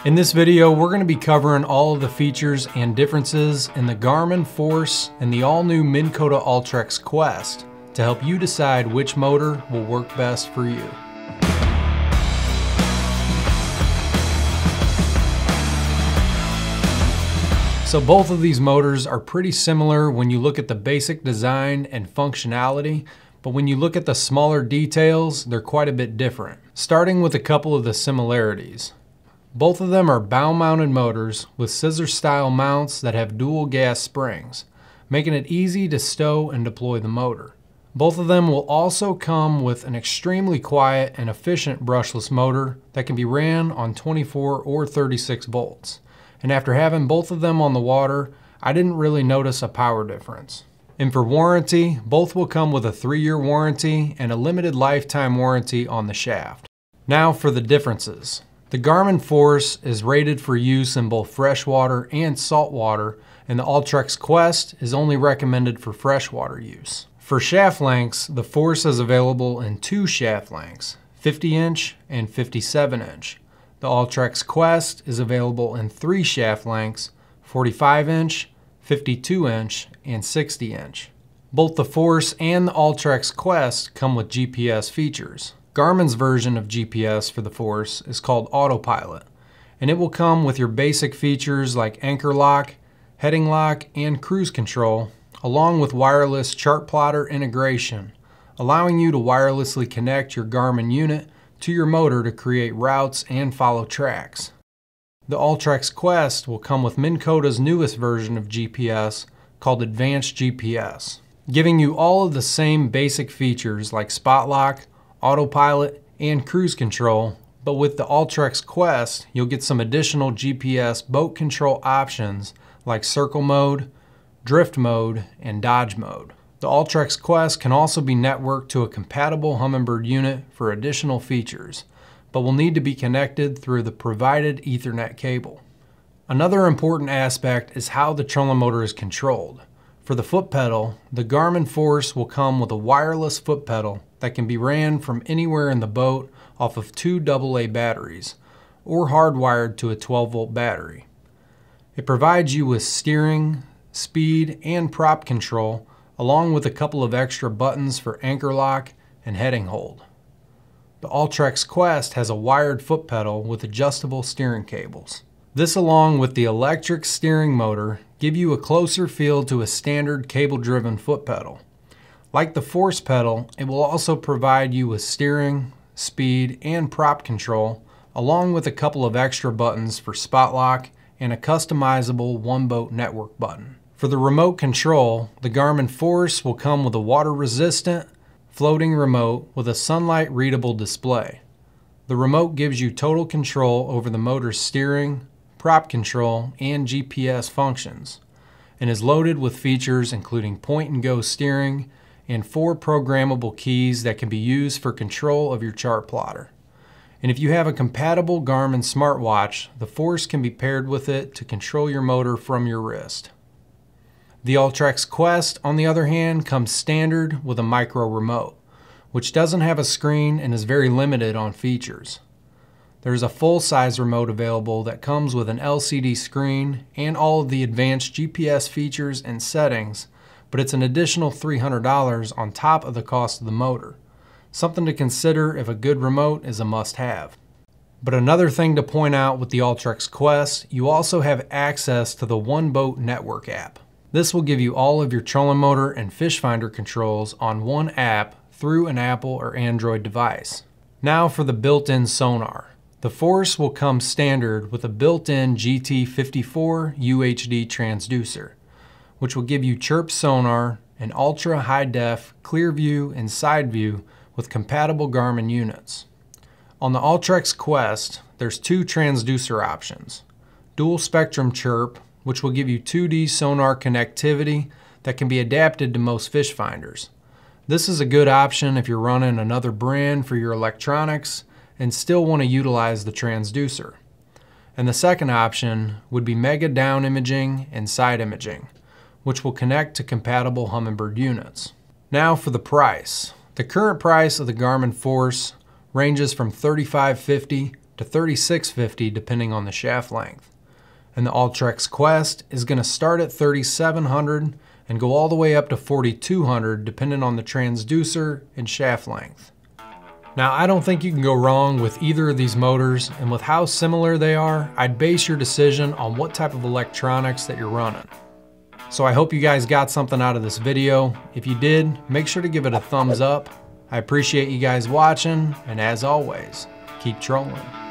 In this video, we're going to be covering all of the features and differences in the Garmin Force and the all-new Minn Kota Ultrex Quest to help you decide which motor will work best for you. So both of these motors are pretty similar when you look at the basic design and functionality, but when you look at the smaller details, they're quite a bit different. Starting with a couple of the similarities. Both of them are bow-mounted motors with scissor-style mounts that have dual gas springs, making it easy to stow and deploy the motor. Both of them will also come with an extremely quiet and efficient brushless motor that can be ran on 24 or 36 volts. And after having both of them on the water, I didn't really notice a power difference. And for warranty, both will come with a 3-year warranty and a limited lifetime warranty on the shaft. Now for the differences. The Garmin Force is rated for use in both freshwater and saltwater, and the Ultrex Quest is only recommended for freshwater use. For shaft lengths, the Force is available in 2 shaft lengths, 50-inch and 57-inch. The Ultrex Quest is available in 3 shaft lengths, 45-inch, 52-inch, and 60-inch. Both the Force and the Ultrex Quest come with GPS features. Garmin's version of GPS for the Force is called Autopilot, and it will come with your basic features like anchor lock, heading lock, and cruise control, along with wireless chart plotter integration, allowing you to wirelessly connect your Garmin unit to your motor to create routes and follow tracks. The Ultrex Quest will come with Minn Kota's newest version of GPS called Advanced GPS, giving you all of the same basic features like spot lock, autopilot, and cruise control, but with the Ultrex Quest, you'll get some additional GPS boat control options like circle mode, drift mode, and dodge mode. The Ultrex Quest can also be networked to a compatible Humminbird unit for additional features, but will need to be connected through the provided Ethernet cable. Another important aspect is how the trolling motor is controlled. For the foot pedal, the Garmin Force will come with a wireless foot pedal that can be ran from anywhere in the boat off of 2 AA batteries, or hardwired to a 12-volt battery. It provides you with steering, speed, and prop control, along with a couple of extra buttons for anchor lock and heading hold. The Ultrex Quest has a wired foot pedal with adjustable steering cables. This, along with the electric steering motor, give you a closer feel to a standard cable-driven foot pedal. Like the Force pedal, it will also provide you with steering, speed, and prop control, along with a couple of extra buttons for spot lock and a customizable OneBay Network button. For the remote control, the Garmin Force will come with a water-resistant, floating remote with a sunlight-readable display. The remote gives you total control over the motor's steering, prop control, and GPS functions, and is loaded with features including point-and-go steering and 4 programmable keys that can be used for control of your chart plotter. And if you have a compatible Garmin smartwatch, the Force can be paired with it to control your motor from your wrist. The Ultrex Quest, on the other hand, comes standard with a micro remote, which doesn't have a screen and is very limited on features. There's a full-size remote available that comes with an LCD screen and all of the advanced GPS features and settings, but it's an additional $300 on top of the cost of the motor. Something to consider if a good remote is a must-have. But another thing to point out with the Ultrex Quest, you also have access to the OneBay Network app. This will give you all of your trolling motor and fish finder controls on one app through an Apple or Android device. Now for the built-in sonar. The Force will come standard with a built-in GT54 UHD transducer, which will give you chirp sonar and ultra high-def clear view and side view with compatible Garmin units. On the Ultrex Quest, there's 2 transducer options. Dual spectrum chirp, which will give you 2D sonar connectivity that can be adapted to most fish finders. This is a good option if you're running another brand for your electronics and still want to utilize the transducer. And the second option would be mega down imaging and side imaging, which will connect to compatible Humminbird units. Now for the price. The current price of the Garmin Force ranges from $35.50 to 3650 depending on the shaft length. And the Ultrex Quest is going to start at 3700 and go all the way up to 4200 depending on the transducer and shaft length. Now, I don't think you can go wrong with either of these motors, and with how similar they are, I'd base your decision on what type of electronics that you're running. So I hope you guys got something out of this video. If you did, make sure to give it a thumbs up. I appreciate you guys watching, and as always, keep trolling.